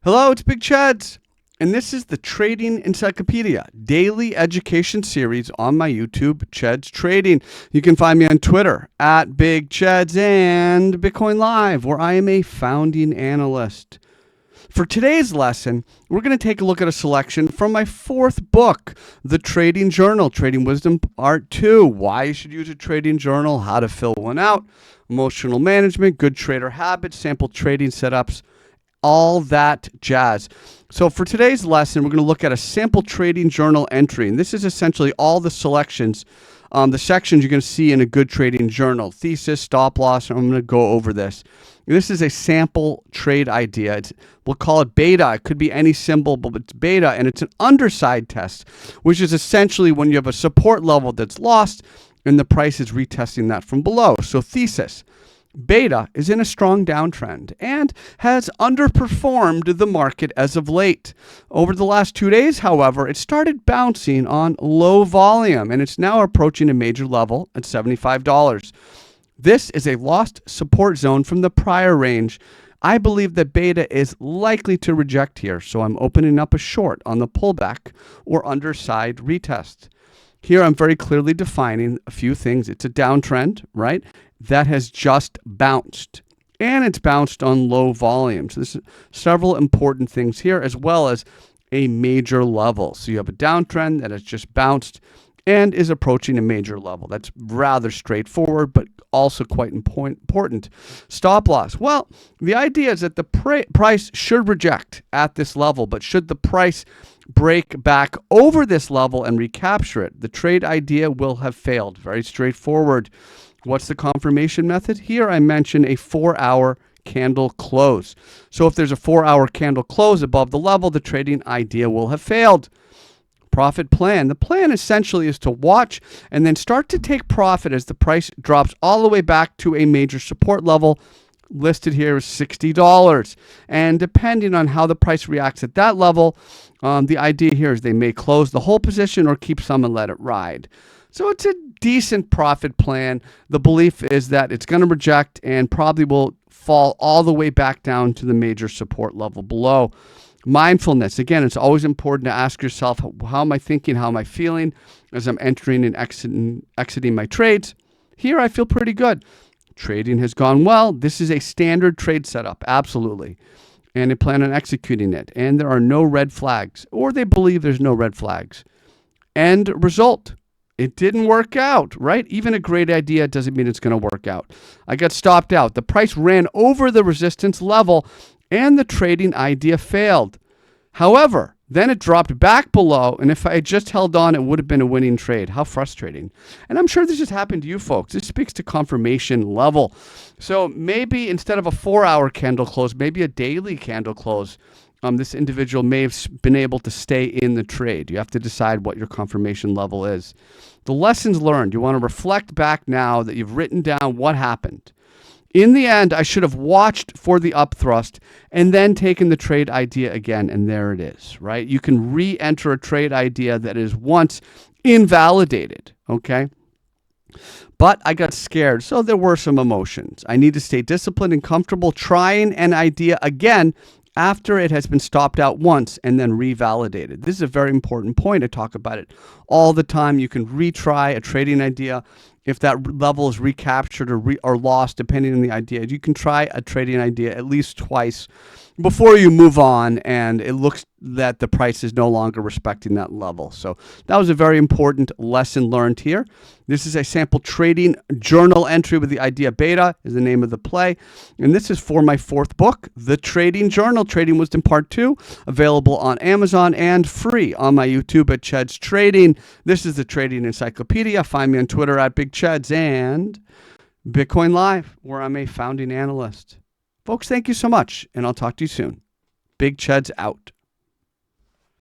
Hello, it's Big Chads, and this is the Trading Encyclopedia Daily Education series on my YouTube, Chads Trading. You can find me on Twitter at Big Chads and Bitcoin Live, where I am a founding analyst. For today's lesson, we're going to take a look at a selection from my fourth book, The Trading Journal, Trading Wisdom Part 2, Why You Should Use a Trading Journal, How to Fill One Out, Emotional Management, Good Trader Habits, Sample Trading Setups, all that jazz. So for today's lesson, we're going to look at a sample trading journal entry. And this is essentially all the selections, the sections you're going to see in a good trading journal. Thesis, stop loss, I'm going to go over this. This is a sample trade idea. We'll call it beta. It could be any symbol, but it's beta, and it's an underside test, which is essentially when you have a support level that's lost and the price is retesting that from below. So thesis. Beta is in a strong downtrend and has underperformed the market as of late. Over the last 2 days, however, it started bouncing on low volume and it's now approaching a major level at $75. This is a lost support zone from the prior range. I believe that beta is likely to reject here, so I'm opening up a short on the pullback or underside retest. Here I'm very clearly defining a few things. It's a downtrend, right? That has just bounced, and it's bounced on low volumes. There's several important things here, as well as a major level. So you have a downtrend that has just bounced and is approaching a major level. That's rather straightforward, but also quite important. Stop loss. Well, the idea is that the price should reject at this level, but should the price break back over this level and recapture it, the trade idea will have failed. Very straightforward. What's the confirmation method? Here I mention a 4-hour candle close. So if there's a 4-hour candle close above the level, the trading idea will have failed. Profit plan. The plan essentially is to watch and then start to take profit as the price drops all the way back to a major support level. Listed here is $60. And depending on how the price reacts at that level, the idea here is they may close the whole position or keep some and let it ride. So it's a decent profit plan. The belief is that it's going to reject and probably will fall all the way back down to the major support level below. Mindfulness. Again, it's always important to ask yourself, how am I thinking? How am I feeling as I'm entering and exiting my trades? Here, I feel pretty good. Trading has gone well. This is a standard trade setup. Absolutely. And they plan on executing it. And there are no red flags, or they believe there's no red flags. End result. It didn't work out, right? Even a great idea doesn't mean it's going to work out. I got stopped out. The price ran over the resistance level and the trading idea failed. However, then it dropped back below, and if I had just held on, it would have been a winning trade. How frustrating. And I'm sure this has happened to you folks. This speaks to confirmation level. So maybe instead of a 4-hour candle close, maybe a daily candle close, this individual may have been able to stay in the trade. You have to decide what your confirmation level is. The lessons learned. You want to reflect back now that you've written down what happened. In the end, I should have watched for the upthrust and then taken the trade idea again, and there it is, right? You can re-enter a trade idea that is once invalidated, okay? But I got scared, so there were some emotions. I need to stay disciplined and comfortable trying an idea again after it has been stopped out once and then revalidated. This is a very important point. I talk about it all the time. You can retry a trading idea. If that level is recaptured or lost, depending on the idea, you can try a trading idea at least twice before you move on, and it looks that the price is no longer respecting that level. So that was a very important lesson learned here. This is a sample trading journal entry with the idea beta is the name of the play. And this is for my fourth book, The Trading Journal, Trading Wisdom Part 2, available on Amazon and free on my YouTube at Chads Trading. This is the Trading Encyclopedia. Find me on Twitter at Big Chads and Bitcoin Live, where I'm a founding analyst. Folks, thank you so much, and I'll talk to you soon. Big Chads out.